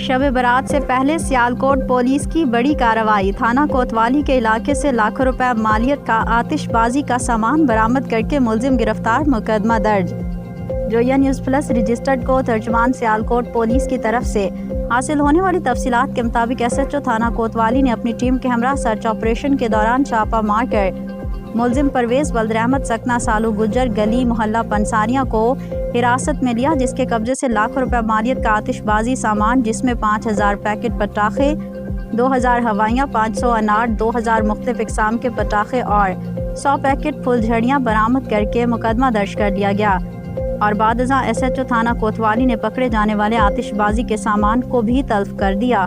شب برات سے پہلے سیالکوٹ پولیس کی بڑی کارروائی، تھانہ کوتوالی کے علاقے سے لاکھوں روپے مالیت کا آتش بازی کا سامان برآمد کر کے ملزم گرفتار، مقدمہ درج۔ جویا نیوز پلس رجسٹرڈ کو ترجمان سیالکوٹ پولیس کی طرف سے حاصل ہونے والی تفصیلات کے مطابق ایس ایچ او تھانہ کوتوالی نے اپنی ٹیم کے ہمراہ سرچ آپریشن کے دوران چھاپہ مار کر ملزم پرویز بدر احمد سکنہ سالو گجر گلی محلہ پنساریاں کو حراست میں لیا، جس کے قبضے سے لاکھوں روپے مالیت کا آتش بازی سامان جس میں 5000 پیکٹ پٹاخے، 2000 ہوائیاں، 500 انار، 2000 مختلف اقسام کے پٹاخے اور 100 پیکٹ پھول جھڑیاں برآمد کر کے مقدمہ درج کر لیا گیا اور بعد ازاں ایس ایچ او تھانہ کوتوالی نے پکڑے جانے والے آتش بازی کے سامان کو بھی تلف کر دیا۔